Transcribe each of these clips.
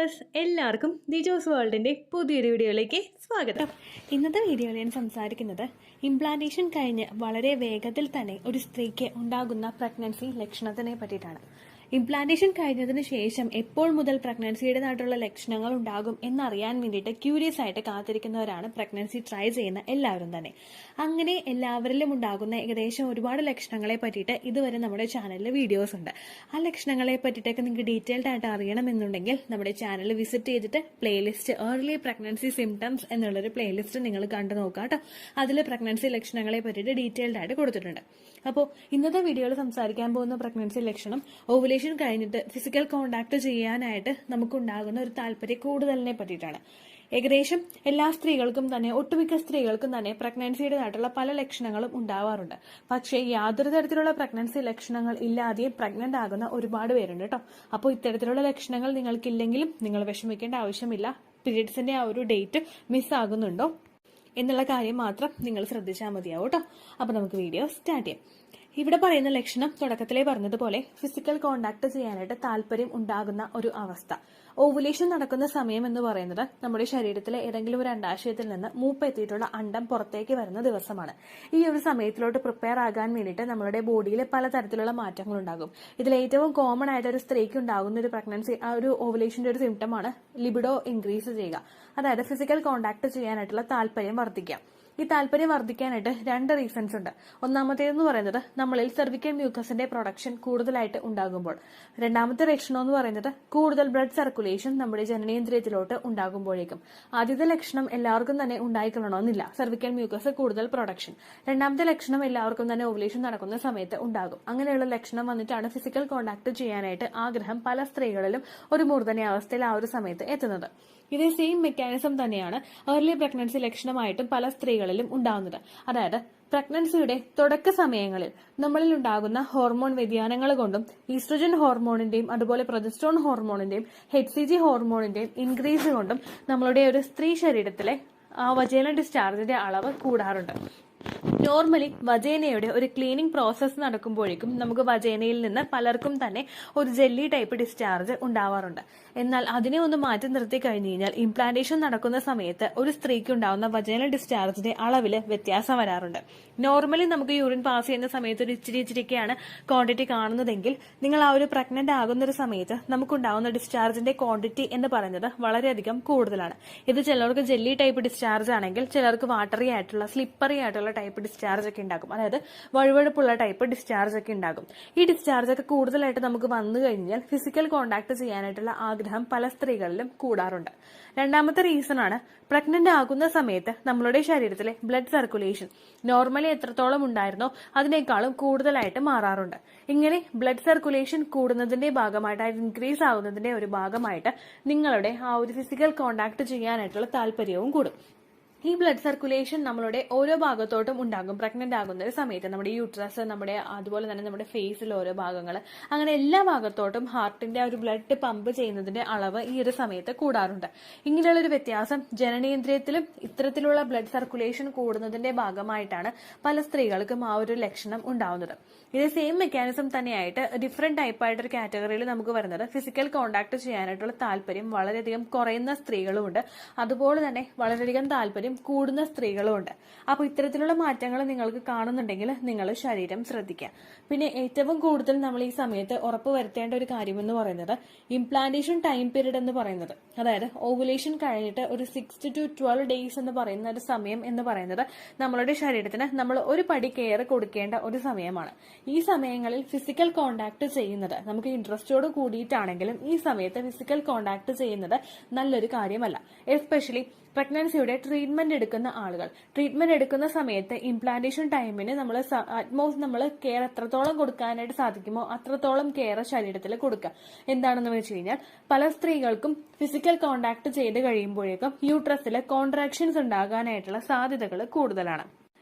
Viewers, എല്ലാവർക്കും ദിജോസ് വേൾഡിൻ്റെ പുതിയൊരു വീഡിയോയിലേക്ക് സ്വാഗതം. ഇന്നത്തെ വീഡിയോയിൽ ഞാൻ സംസാരിക്കുന്നത് ഇംപ്ലാന്റേഷൻ കഴിഞ്ഞ് വളരെ വേഗത്തിൽ തന്നെ ഒരു സ്ത്രീക്ക് ഉണ്ടാകുന്ന പ്രഗ്നൻസി ലക്ഷണത്തിനെ പറ്റിയിട്ടാണ്. ഇംപ്ലാന്റേഷൻ കഴിഞ്ഞതിന് ശേഷം എപ്പോൾ മുതൽ പ്രഗ്നൻസിയുടേതായിട്ടുള്ള ലക്ഷണങ്ങൾ ഉണ്ടാകും എന്നറിയാൻ വേണ്ടിയിട്ട് ക്യൂരിയസ് ആയിട്ട് കാത്തിരിക്കുന്നവരാണ് പ്രഗ്നൻസി ട്രൈ ചെയ്യുന്ന എല്ലാവരും തന്നെ. അങ്ങനെ എല്ലാവരിലും ഉണ്ടാകുന്ന ഏകദേശം ഒരുപാട് ലക്ഷണങ്ങളെ പറ്റിയിട്ട് ഇതുവരെ നമ്മുടെ ചാനലിൽ വീഡിയോസ് ഉണ്ട്. ആ ലക്ഷണങ്ങളെ പറ്റിയിട്ടൊക്കെ നിങ്ങൾക്ക് ഡീറ്റെയിൽഡ് ആയിട്ട് അറിയണമെന്നുണ്ടെങ്കിൽ നമ്മുടെ ചാനൽ വിസിറ്റ് ചെയ്തിട്ട് പ്ലേലിസ്റ്റ് ഏർലി പ്രഗ്നൻസി സിംറ്റംസ് എന്നുള്ളൊരു പ്ലേലിസ്റ്റ് നിങ്ങൾ കണ്ടു നോക്കുക കേട്ടോ. അതിൽ പ്രഗ്നൻസി ലക്ഷണങ്ങളെ പറ്റിയിട്ട് ഡീറ്റെയിൽഡ് ആയിട്ട് കൊടുത്തിട്ടുണ്ട്. അപ്പോൾ ഇന്നത്തെ വീഡിയോയിൽ സംസാരിക്കാൻ പോകുന്ന പ്രഗ്നൻസി ലക്ഷണം ഓവുലേഷൻ കഴിഞ്ഞിട്ട് ഫിസിക്കൽ കോണ്ടാക്ട് ചെയ്യാനായിട്ട് നമുക്കുണ്ടാകുന്ന ഒരു താല്പര്യം കൂടുതലിനെ പറ്റിയിട്ടാണ്. ഏകദേശം എല്ലാ സ്ത്രീകൾക്കും തന്നെ, ഒട്ടുമിക്ക സ്ത്രീകൾക്കും തന്നെ പ്രഗ്നൻസിയുടേതായിട്ടുള്ള പല ലക്ഷണങ്ങളും ഉണ്ടാവാറുണ്ട്. പക്ഷേ യാതൊരു തരത്തിലുള്ള പ്രഗ്നൻസി ലക്ഷണങ്ങൾ ഇല്ലാതെ പ്രഗ്നന്റ് ആകുന്ന ഒരുപാട് പേരുണ്ട് കേട്ടോ. അപ്പോൾ ഇത്തരത്തിലുള്ള ലക്ഷണങ്ങൾ നിങ്ങൾക്കില്ലെങ്കിലും നിങ്ങൾ വിഷമിക്കേണ്ട ആവശ്യമില്ല. പീരിയഡ്സിന്റെ ആ ഒരു ഡേറ്റ് മിസ്സാകുന്നുണ്ടോ എന്നുള്ള കാര്യം മാത്രം നിങ്ങൾ ശ്രദ്ധിച്ചാൽ മതിയാവും കേട്ടോ. അപ്പൊ നമുക്ക് വീഡിയോ സ്റ്റാർട്ട് ചെയ്യാം. ഇവിടെ പറയുന്ന ലക്ഷണം തുടക്കത്തിലേ പറഞ്ഞതുപോലെ ഫിസിക്കൽ കോണ്ടാക്ട് ചെയ്യാനായിട്ട് താല്പര്യം ഉണ്ടാകുന്ന ഒരു അവസ്ഥ. ഓവുലേഷൻ നടക്കുന്ന സമയം എന്ന് പറയുന്നത് നമ്മുടെ ശരീരത്തിലെ ഏതെങ്കിലും ഒരു അണ്ടാശയത്തിൽ നിന്ന് മൂപ്പെത്തിയിട്ടുള്ള അണ്ടം പുറത്തേക്ക് വരുന്ന ദിവസമാണ്. ഈ ഒരു സമയത്തിലോട്ട് പ്രിപ്പയർ ആകാൻ വേണ്ടിയിട്ട് നമ്മുടെ ബോഡിയിൽ പലതരത്തിലുള്ള മാറ്റങ്ങൾ ഉണ്ടാകും. ഇതിൽ ഏറ്റവും കോമൺ ആയിട്ട് ഒരു സ്ത്രീക്ക് ഉണ്ടാകുന്ന ഒരു പ്രഗ്നൻസി, ആ ഒരു ഓവുലേഷന്റെ ഒരു സിംറ്റമാണ് ലിബിഡോ ഇൻക്രീസ് ചെയ്യുക. അതായത് ഫിസിക്കൽ കോണ്ടാക്ട് ചെയ്യാനായിട്ടുള്ള താല്പര്യം വർദ്ധിക്കുക. ഈ താല്പര്യം വർദ്ധിക്കാനായിട്ട് രണ്ട് റീസൺസ് ഉണ്ട്. ഒന്നാമത്തേതെന്ന് പറയുന്നത് നമ്മളിൽ സെർവിക്കൽ മ്യൂക്കസിന്റെ പ്രൊഡക്ഷൻ കൂടുതലായിട്ട് ഉണ്ടാകുമ്പോൾ. രണ്ടാമത്തെ ലക്ഷണം എന്ന് പറയുന്നത് കൂടുതൽ ബ്ലഡ് സർക്കുലേഷൻ നമ്മുടെ ജനനേന്ദ്രിയത്തിലോട്ട് ഉണ്ടാകുമ്പോഴേക്കും. ആദ്യത്തെ ലക്ഷണം എല്ലാവർക്കും തന്നെ ഉണ്ടായിക്കൊള്ളണമെന്നില്ല, സെർവിക്കൽ മ്യൂക്കസ് കൂടുതൽ പ്രൊഡക്ഷൻ. രണ്ടാമത്തെ ലക്ഷണം എല്ലാവർക്കും തന്നെ ഓവുലേഷൻ നടക്കുന്ന സമയത്ത് ഉണ്ടാകും. അങ്ങനെയുള്ള ലക്ഷണം വന്നിട്ടാണ് ഫിസിക്കൽ കോണ്ടാക്ട് ചെയ്യാനായിട്ട് ആഗ്രഹം പല സ്ത്രീകളിലും ഒരു മൂർധന്യാവസ്ഥയിൽ ആ ഒരു സമയത്ത് എത്തുന്നത്. ഇതേ സെയിം മെക്കാനിസം തന്നെയാണ് ഏർലി പ്രഗ്നൻസി ലക്ഷണമായിട്ടും പല സ്ത്രീകളിലും ഉണ്ടാകുന്നത്. അതായത് പ്രഗ്നൻസിയുടെ തുടക്ക സമയങ്ങളിൽ നമ്മളിൽ ഉണ്ടാകുന്ന ഹോർമോൺ വ്യതിയാനങ്ങൾ കൊണ്ടും ഈസ്ട്രജൻ ഹോർമോണിന്റെയും അതുപോലെ പ്രൊജസ്ട്രോൺ ഹോർമോണിന്റെയും HCG ഹോർമോണിന്റെയും ഇൻക്രീസ് കൊണ്ടും നമ്മളുടെ ഒരു സ്ത്രീ ശരീരത്തിലെ വജൈനൽ ഡിസ്ചാർജിന്റെ അളവ് കൂടാറുണ്ട്. നോർമലി വജൈനയുടെ ഒരു ക്ലീനിങ് പ്രോസസ്സ് നടക്കുമ്പോഴേക്കും നമുക്ക് വജൈനയിൽ നിന്ന് പലർക്കും തന്നെ ഒരു ജെല്ലി ടൈപ്പ് ഡിസ്ചാർജ് ഉണ്ടാവാറുണ്ട്. എന്നാൽ അതിനെ ഒന്ന് മാറ്റി നിർത്തി കഴിഞ്ഞു കഴിഞ്ഞാൽ ഇംപ്ലാന്റേഷൻ നടക്കുന്ന സമയത്ത് ഒരു സ്ത്രീക്ക് ഉണ്ടാവുന്ന വജൈനൽ ഡിസ്ചാർജിന്റെ അളവിൽ വ്യത്യാസം വരാറുണ്ട്. നോർമലി നമുക്ക് യൂറിൻ പാസ് ചെയ്യുന്ന സമയത്ത് ഒരു ഇച്ചിരിയൊക്കെയാണ് ക്വാണ്ടിറ്റി കാണുന്നതെങ്കിൽ നിങ്ങൾ ആ ഒരു പ്രഗ്നന്റ് ആകുന്ന ഒരു സമയത്ത് നമുക്കുണ്ടാവുന്ന ഡിസ്ചാർജിന്റെ ക്വാണ്ടിറ്റി എന്ന് പറയുന്നത് വളരെയധികം കൂടുതലാണ്. ഇത് ചിലർക്ക് ജെല്ലി ടൈപ്പ് ഡിസ്ചാർജ് ആണെങ്കിൽ ചിലർക്ക് വാട്ടറി ആയിട്ടുള്ള സ്ലിപ്പറി ആയിട്ടുള്ള ടൈപ്പ് ഡിസ്ചാർജ് ഒക്കെ ഉണ്ടാകും. അതായത് വഴുവഴുപ്പുള്ള ടൈപ്പ് ഡിസ്ചാർജ് ഒക്കെ ഉണ്ടാകും. ഈ ഡിസ്ചാർജ് ഒക്കെ കൂടുതലായിട്ട് നമുക്ക് വന്നു കഴിഞ്ഞാൽ ഫിസിക്കൽ കോണ്ടാക്ട് ചെയ്യാനായിട്ടുള്ള ആഗ്രഹം പല സ്ത്രീകളിലും കൂടാറുണ്ട്. രണ്ടാമത്തെ റീസൺ ആണ് പ്രഗ്നന്റ് ആകുന്ന സമയത്ത് നമ്മളുടെ ശരീരത്തിലെ ബ്ലഡ് സർക്കുലേഷൻ നോർമലി എത്രത്തോളം ഉണ്ടായിരുന്നോ അതിനേക്കാളും കൂടുതലായിട്ട് മാറാറുണ്ട്. ഇങ്ങനെ ബ്ലഡ് സർക്കുലേഷൻ കൂടുന്നതിന്റെ ഭാഗമായിട്ട്, ഇൻക്രീസ് ആകുന്നതിന്റെ ഒരു ഭാഗമായിട്ട് നിങ്ങളുടെ ആ ഒരു ഫിസിക്കൽ കോണ്ടാക്ട് ചെയ്യാനായിട്ടുള്ള താല്പര്യവും കൂടും. ഈ ബ്ലഡ് സർക്കുലേഷൻ നമ്മളുടെ ഓരോ ഭാഗത്തോട്ടും ഉണ്ടാകും പ്രഗ്നന്റ് ആകുന്ന ഒരു സമയത്ത്. നമ്മുടെ യൂട്രസ്, നമ്മുടെ അതുപോലെ തന്നെ നമ്മുടെ ഫേസിൽ ഓരോ ഭാഗങ്ങൾ, അങ്ങനെ എല്ലാ ഭാഗത്തോട്ടും ഹാർട്ടിന്റെ ഒരു ബ്ലഡ് പമ്പ് ചെയ്യുന്നതിന്റെ അളവ് ഈ ഒരു സമയത്ത് കൂടാറുണ്ട്. ഇങ്ങനെയുള്ള ഒരു വ്യത്യാസം ജനനേന്ദ്രിയത്തിലും ഇത്തരത്തിലുള്ള ബ്ലഡ് സർക്കുലേഷൻ കൂടുന്നതിന്റെ ഭാഗമായിട്ടാണ് പല സ്ത്രീകൾക്കും ആ ഒരു ലക്ഷണം ഉണ്ടാവുന്നത്. ഇതേ സെയിം മെക്കാനിസം തന്നെയായിട്ട് ഡിഫറെന്റ് ടൈപ്പായിട്ടൊരു കാറ്റഗറിയിൽ നമുക്ക് വരുന്നത് ഫിസിക്കൽ കോണ്ടാക്ട് ചെയ്യാനായിട്ടുള്ള താല്പര്യം വളരെയധികം കുറയുന്ന സ്ത്രീകളുമുണ്ട്. അതുപോലെ തന്നെ വളരെയധികം താല്പര്യം കൂടുന്ന സ്ത്രീകളുമുണ്ട്. അപ്പോൾ ഇത്തരത്തിലുള്ള മാറ്റങ്ങൾ നിങ്ങൾക്ക് കാണുന്നുണ്ടെങ്കിൽ നിങ്ങൾ ശരീരം ശ്രദ്ധിക്കുക. പിന്നെ ഏറ്റവും കൂടുതൽ നമ്മൾ ഈ സമയത്ത് ഉറപ്പ് വരുത്തേണ്ട ഒരു കാര്യമെന്ന് പറയുന്നത് ഇംപ്ലാന്റേഷൻ ടൈം പീരീഡ് എന്ന് പറയുന്നത്, അതായത് ഓവുലേഷൻ കഴിഞ്ഞിട്ട് ഒരു 6 to 12 days എന്ന് പറയുന്ന ഒരു സമയം എന്ന് പറയുന്നത് നമ്മളുടെ ശരീരത്തിന് നമ്മൾ ഒരു പടി കെയർ കൊടുക്കേണ്ട ഒരു സമയമാണ്. ഈ സമയങ്ങളിൽ ഫിസിക്കൽ കോണ്ടാക്ട് ചെയ്യുന്നത് നമുക്ക് ഇൻട്രസ്റ്റോട് കൂടിയിട്ടാണെങ്കിലും ഈ സമയത്ത് ഫിസിക്കൽ കോണ്ടാക്ട് ചെയ്യുന്നത് നല്ലൊരു കാര്യമല്ല. എസ്പെഷ്യലി പ്രഗ്നൻസിയുടെ ട്രീറ്റ്മെന്റ് എടുക്കുന്ന ആളുകൾ. ട്രീറ്റ്മെന്റ് എടുക്കുന്ന സമയത്ത് ഇംപ്ലാന്റേഷൻ ടൈമിന് നമ്മൾ അറ്റ്മോസ്റ്റ് നമ്മൾ കെയർ എത്രത്തോളം കൊടുക്കാനായിട്ട് സാധിക്കുമോ അത്രത്തോളം കെയർ ശരീരത്തിൽ കൊടുക്കുക. എന്താണെന്ന് വെച്ച് കഴിഞ്ഞാൽ പല സ്ത്രീകൾക്കും ഫിസിക്കൽ കോണ്ടാക്ട് ചെയ്ത് കഴിയുമ്പോഴേക്കും യൂട്രസിൽ കോൺട്രാക്ഷൻസ് ഉണ്ടാകാനായിട്ടുള്ള സാധ്യതകൾ കൂടുതലാണ്.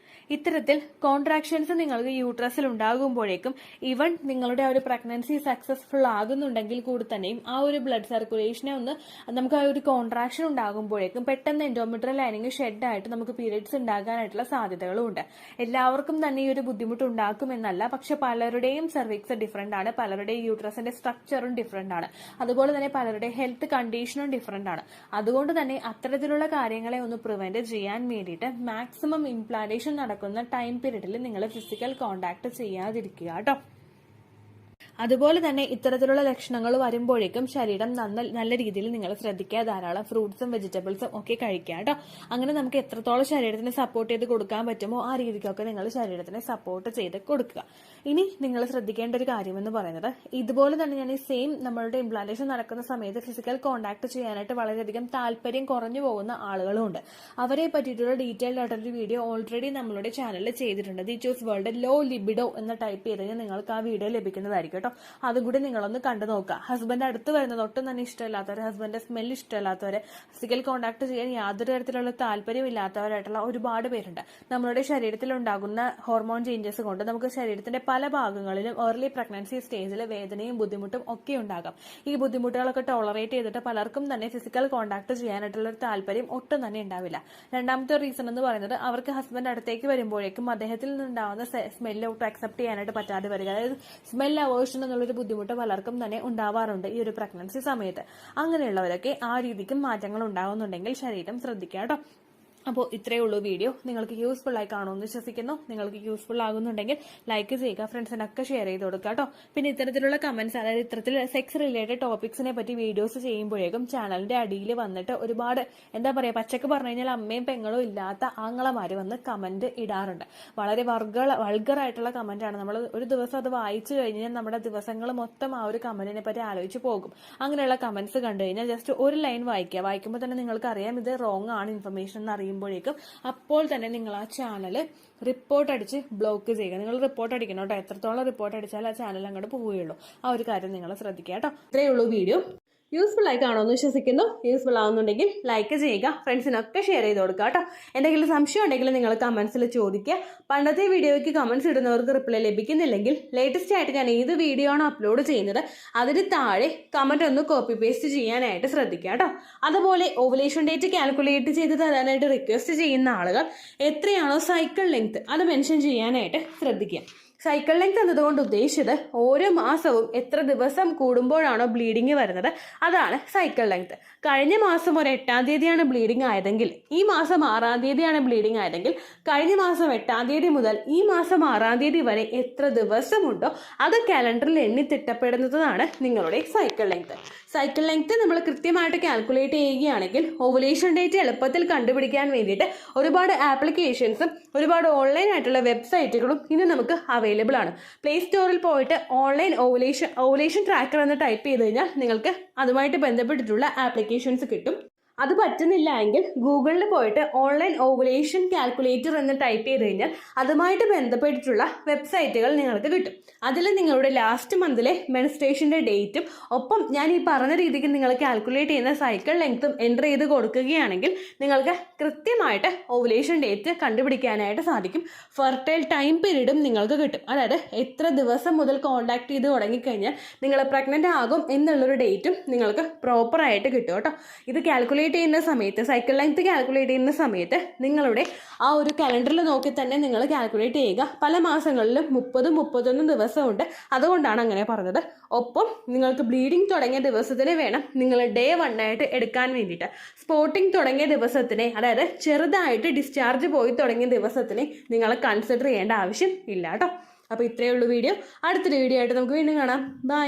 ഇത്തരത്തിൽ കോൺട്രാക്ഷൻസ് നിങ്ങൾക്ക് യൂട്രസിൽ ഉണ്ടാകുമ്പോഴേക്കും ഈവൻ നിങ്ങളുടെ ആ ഒരു പ്രഗ്നൻസി സക്സസ്ഫുൾ ആകുന്നുണ്ടെങ്കിൽ കൂടി തന്നെയും ആ ഒരു ബ്ലഡ് സർക്കുലേഷനെ ഒന്ന് നമുക്ക് ആ ഒരു കോൺട്രാക്ഷൻ ഉണ്ടാകുമ്പോഴേക്കും പെട്ടെന്ന് എൻഡോമെട്രിയൽ ലൈനിങ് ഷെഡ് ആയിട്ട് നമുക്ക് പീരിയഡ്സ് ഉണ്ടാകാനായിട്ടുള്ള സാധ്യതകളും ഉണ്ട്. എല്ലാവർക്കും തന്നെ ഈ ഒരു ബുദ്ധിമുട്ട് ഉണ്ടാക്കുമെന്നല്ല, പക്ഷെ പലരുടെയും സെർവിക്സ് ഡിഫറെന്റ് ആണ്, പലരുടെയും യൂട്രസിന്റെ സ്ട്രക്ചറും ഡിഫറെന്റ് ആണ്, അതുപോലെ തന്നെ പലരുടെ ഹെൽത്ത് കണ്ടീഷനും ഡിഫറെന്റ് ആണ്. അതുകൊണ്ട് തന്നെ അത്തരത്തിലുള്ള കാര്യങ്ങളെ ഒന്ന് പ്രിവെന്റ് ചെയ്യാൻ വേണ്ടിയിട്ട് മാക്സിമം ഇംപ്ലാന്റേഷൻ നടക്കുന്ന ടൈം പീരീഡിൽ നിങ്ങൾ ഫിസിക്കൽ കോണ്ടാക്ട് ചെയ്യാതിരിക്കുക കേട്ടോ. അതുപോലെ തന്നെ ഇത്തരത്തിലുള്ള ലക്ഷണങ്ങൾ വരുമ്പോഴേക്കും ശരീരം നല്ല രീതിയിൽ നിങ്ങൾ ശ്രദ്ധിക്കുക. ധാരാളം ഫ്രൂട്ട്സും വെജിറ്റബിൾസും ഒക്കെ കഴിക്കുക കേട്ടോ. അങ്ങനെ നമുക്ക് എത്രത്തോളം ശരീരത്തിന് സപ്പോർട്ട് ചെയ്ത് കൊടുക്കാൻ പറ്റുമോ ആ രീതിക്കൊക്കെ നിങ്ങൾ ശരീരത്തിനെ സപ്പോർട്ട് ചെയ്ത് കൊടുക്കുക. ഇനി നിങ്ങൾ ശ്രദ്ധിക്കേണ്ട ഒരു കാര്യം എന്ന് പറയുന്നത്, ഇതുപോലെ തന്നെ ഞാൻ ഈ സെയിം നമ്മളുടെ ഇംപ്ലാന്റേഷൻ നടക്കുന്ന സമയത്ത് ഫിസിക്കൽ കോണ്ടാക്ട് ചെയ്യാനായിട്ട് വളരെയധികം താല്പര്യം കുറഞ്ഞു പോകുന്ന ആളുകളും ഉണ്ട്. അവരെ പറ്റിയിട്ടുള്ള ഡീറ്റെയിൽഡ് ആയിട്ടൊരു വീഡിയോ ഓൾറെഡി നമ്മളുടെ ചാനലിൽ ചെയ്തിട്ടുണ്ട്. The choose world low libido എന്ന ടൈപ്പ് ചെയ്ത് കഴിഞ്ഞാൽ നിങ്ങൾക്ക് ആ വീഡിയോ ലഭിക്കുന്നതായിരിക്കും കേട്ടോ. അതും കൂടി നിങ്ങളൊന്ന് കണ്ടു നോക്കുക. ഹസ്ബൻഡ് അടുത്ത് വരുന്നത് ഒട്ടും തന്നെ ഇഷ്ടമില്ലാത്തവർ, ഹസ്ബൻഡിന്റെ സ്മെല്ല് ഇഷ്ടമില്ലാത്തവരെ, ഫിസിക്കൽ കോണ്ടാക്ട് ചെയ്യാൻ യാതൊരു തരത്തിലുള്ള താല്പര്യമില്ലാത്തവരായിട്ടുള്ള ഒരുപാട് പേരുണ്ട്. നമ്മുടെ ശരീരത്തിൽ ഉണ്ടാകുന്ന ഹോർമോൺ ചേഞ്ചസ് കൊണ്ട് നമുക്ക് ശരീരത്തിന്റെ പല ഭാഗങ്ങളിലും ഏർലി പ്രഗ്നൻസി സ്റ്റേജിൽ വേദനയും ബുദ്ധിമുട്ടും ഒക്കെ ഉണ്ടാകാം. ഈ ബുദ്ധിമുട്ടുകളൊക്കെ ടോളറേറ്റ് ചെയ്തിട്ട് പലർക്കും തന്നെ ഫിസിക്കൽ കോണ്ടാക്ട് ചെയ്യാനായിട്ടുള്ള ഒരു താല്പര്യം ഒട്ടും തന്നെ ഉണ്ടാവില്ല. രണ്ടാമത്തെ റീസൺ എന്ന് പറയുന്നത്, അവർക്ക് ഹസ്ബൻഡ് അടുത്തേക്ക് വരുമ്പോഴേക്കും അദ്ദേഹത്തിൽ നിന്നുണ്ടാവുന്ന സ്മെല്ല് ഒട്ടും അക്സെപ്റ്റ് ചെയ്യാനായിട്ട് പറ്റാതെ വരിക. അതായത് സ്മെൽ അവേർഷൻ എന്നുള്ളൊരു ബുദ്ധിമുട്ട് പലർക്കും തന്നെ ഉണ്ടാവാറുണ്ട് ഈ ഒരു പ്രഗ്നൻസി സമയത്ത്. അങ്ങനെയുള്ളവരൊക്കെ ആ രീതിക്കും മാറ്റങ്ങൾ ഉണ്ടാവുന്നുണ്ടെങ്കിൽ ശരീരം ശ്രദ്ധിക്കുക കേട്ടോ. അപ്പോൾ ഇത്രയേ ഉള്ളൂ വീഡിയോ. നിങ്ങൾക്ക് യൂസ്ഫുൾ ആയി കാണുമെന്ന് വിശ്വസിക്കുന്നു. നിങ്ങൾക്ക് യൂസ്ഫുൾ ആകുന്നുണ്ടെങ്കിൽ ലൈക്ക് ചെയ്യുക, ഫ്രണ്ട്സിനൊക്കെ ഷെയർ ചെയ്ത് കൊടുക്കുക കേട്ടോ. പിന്നെ ഇത്തരത്തിലുള്ള കമന്റ്സ്, അതായത് ഇത്തരത്തിൽ സെക്സ് റിലേറ്റഡ് ടോപ്പിക്സിനെ പറ്റി വീഡിയോസ് ചെയ്യുമ്പോഴേക്കും ചാനലിന്റെ അടിയിൽ വന്നിട്ട് ഒരുപാട് എന്താ പറയാ, പച്ചക്ക് പറഞ്ഞു കഴിഞ്ഞാൽ അമ്മയും പെങ്ങളും ഇല്ലാത്ത ആങ്ങളമാര് വന്ന് കമന്റ് ഇടാറുണ്ട്. വളരെ വൾഗർ ആയിട്ടുള്ള കമന്റ് ആണ്. നമ്മൾ ഒരു ദിവസം അത് വായിച്ചു കഴിഞ്ഞാൽ നമ്മുടെ ദിവസങ്ങൾ മൊത്തം ആ ഒരു കമന്റിനെ പറ്റി ആലോചിച്ച് പോകും. അങ്ങനെയുള്ള കമന്റ്സ് കണ്ടു കഴിഞ്ഞാൽ ജസ്റ്റ് ഒരു ലൈൻ വായിക്കുക. വായിക്കുമ്പോൾ തന്നെ നിങ്ങൾക്ക് അറിയാം ഇത് റോങ് ആണ് ഇൻഫർമേഷൻ എന്ന് അറിയുമ്പോഴേക്കും അപ്പോൾ തന്നെ നിങ്ങൾ ആ ചാനൽ റിപ്പോർട്ട് അടിച്ച് ബ്ലോക്ക് ചെയ്യുക. നിങ്ങൾ റിപ്പോർട്ട് അടിക്കണം കേട്ടോ. എത്രത്തോളം റിപ്പോർട്ട് അടിച്ചാൽ ആ ചാനൽ അങ്ങോട്ട് പോവുകയുള്ളൂ. ആ ഒരു കാര്യം നിങ്ങൾ ശ്രദ്ധിക്കുക കേട്ടോ. ഇത്രയേ ഉള്ളൂ വീഡിയോ. യൂസ്ഫുൾ ആയി കാണുമെന്ന് വിശ്വസിക്കുന്നു. യൂസ്ഫുൾ ആവുന്നുണ്ടെങ്കിൽ ലൈക്ക് ചെയ്യുക, ഫ്രണ്ട്സിനൊക്കെ ഷെയർ ചെയ്ത് കൊടുക്കുക കേട്ടോ. എന്തെങ്കിലും സംശയം ഉണ്ടെങ്കിൽ നിങ്ങൾ കമന്റ്സിൽ ചോദിക്കുക. പണ്ടത്തെ വീഡിയോയ്ക്ക് കമന്റ്സ് ഇടുന്നവർക്ക് റിപ്ലൈ ലഭിക്കുന്നില്ലെങ്കിൽ ലേറ്റസ്റ്റ് ആയിട്ട് ഞാൻ ഏത് വീഡിയോ ആണ് അപ്ലോഡ് ചെയ്യുന്നത് അതിന് താഴെ കമന്റ് ഒന്ന് കോപ്പി പേസ്റ്റ് ചെയ്യാനായിട്ട് ശ്രദ്ധിക്കുക കേട്ടോ. അതുപോലെ ഓവുലേഷൻ ഡേറ്റ് കാൽക്കുലേറ്റ് ചെയ്ത് തരാനായിട്ട് റിക്വസ്റ്റ് ചെയ്യുന്ന ആളുകൾ എത്രയാണോ സൈക്കിൾ ലെങ്ത് അത് മെൻഷൻ ചെയ്യാനായിട്ട് ശ്രദ്ധിക്കുക. സൈക്കിൾ ലെങ്ത് എന്നതുകൊണ്ട് ഉദ്ദേശിച്ചത് ഓരോ മാസവും എത്ര ദിവസം കൂടുമ്പോഴാണോ ബ്ലീഡിങ് വരുന്നത് അതാണ് സൈക്കിൾ ലെങ്ത്. കഴിഞ്ഞ മാസം ഒരു 8-ാം തീയതിയാണ് ബ്ലീഡിങ് ആയതെങ്കിൽ ഈ മാസം 6-ാം തീയതിയാണ് ബ്ലീഡിങ് ആയതെങ്കിൽ കഴിഞ്ഞ മാസം 8-ാം തീയതി മുതൽ ഈ മാസം 6-ാം തീയതി വരെ എത്ര ദിവസമുണ്ടോ അത് കാലണ്ടറിൽ എണ്ണി തിട്ടപ്പെടുന്നതാണ് നിങ്ങളുടെ സൈക്കിൾ ലെങ്ത്. സൈക്കിൾ ലെങ്ത് നമ്മൾ കൃത്യമായിട്ട് കാൽക്കുലേറ്റ് ചെയ്യുകയാണെങ്കിൽ ഓവുലേഷൻ ഡേറ്റ് എളുപ്പത്തിൽ കണ്ടുപിടിക്കാൻ വേണ്ടിയിട്ട് ഒരുപാട് ആപ്ലിക്കേഷൻസും ഒരുപാട് ഓൺലൈൻ ആയിട്ടുള്ള വെബ്സൈറ്റുകളും ഇന്ന് നമുക്ക് അവൈലബിൾ ആണ്. പ്ലേ സ്റ്റോറിൽ പോയിട്ട് ഓൺലൈൻ ഓവുലേഷൻ ട്രാക്കർ എന്ന് ടൈപ്പ് ചെയ്ത് കഴിഞ്ഞാൽ നിങ്ങൾക്ക് അതുമായിട്ട് ബന്ധപ്പെട്ടിട്ടുള്ള ആപ്ലിക്കേഷൻസ് കിട്ടും. അത് പറ്റുന്നില്ല എങ്കിൽ ഗൂഗിളിൽ പോയിട്ട് ഓൺലൈൻ ഓവുലേഷൻ കാൽക്കുലേറ്റർ എന്ന് ടൈപ്പ് ചെയ്ത് കഴിഞ്ഞാൽ അതുമായിട്ട് ബന്ധപ്പെട്ടിട്ടുള്ള വെബ്സൈറ്റുകൾ നിങ്ങൾക്ക് കിട്ടും. അതിൽ നിങ്ങളുടെ ലാസ്റ്റ് മന്തിലെ മെൻസ്ട്രേഷൻ്റെ ഡേറ്റും ഒപ്പം ഞാൻ ഈ പറഞ്ഞ രീതിക്ക് നിങ്ങൾ കാൽക്കുലേറ്റ് ചെയ്യുന്ന സൈക്കിൾ ലെങ്ത്തും എൻ്റർ ചെയ്ത് കൊടുക്കുകയാണെങ്കിൽ നിങ്ങൾക്ക് കൃത്യമായിട്ട് ഓവുലേഷൻ ഡേറ്റ് കണ്ടുപിടിക്കാനായിട്ട് സാധിക്കും. ഫെർട്ടൈൽ ടൈം പീരീഡും നിങ്ങൾക്ക് കിട്ടും. അതായത് എത്ര ദിവസം മുതൽ കോണ്ടാക്ട് ചെയ്ത് തുടങ്ങിക്കഴിഞ്ഞാൽ നിങ്ങൾ പ്രഗ്നൻ്റ് ആകും എന്നുള്ളൊരു ഡേറ്റും നിങ്ങൾക്ക് പ്രോപ്പറായിട്ട് കിട്ടും കേട്ടോ. ഇത് കാൽക്കുലേറ്റ് ചെയ്യുന്ന സമയത്ത് സൈക്കിൾ ലെങ്ത് കാൽക്കുലേറ്റ് ചെയ്യുന്ന സമയത്ത് നിങ്ങളുടെ ആ ഒരു കലണ്ടറിൽ നോക്കി തന്നെ നിങ്ങൾ കാൽക്കുലേറ്റ് ചെയ്യുക. പല മാസങ്ങളിലും 30-31 ദിവസമുണ്ട്. അതുകൊണ്ടാണ് അങ്ങനെ പറഞ്ഞത്. ഒപ്പം നിങ്ങൾക്ക് ബ്ലീഡിങ് തുടങ്ങിയ ദിവസത്തിന് വേണം നിങ്ങൾ ഡേ 1 ആയിട്ട് എടുക്കാൻ വേണ്ടിയിട്ട്. സ്പോട്ടിങ് തുടങ്ങിയ ദിവസത്തിനെ, അതായത് ചെറുതായിട്ട് ഡിസ്ചാർജ് പോയി തുടങ്ങിയ ദിവസത്തിനെ നിങ്ങൾ കൺസിഡർ ചെയ്യേണ്ട ആവശ്യം ഇല്ല കേട്ടോ. അപ്പോൾ ഇത്രയേ ഉള്ളൂ വീഡിയോ. അടുത്തൊരു വീഡിയോ ആയിട്ട് നമുക്ക് വീണ്ടും കാണാം. ബൈ.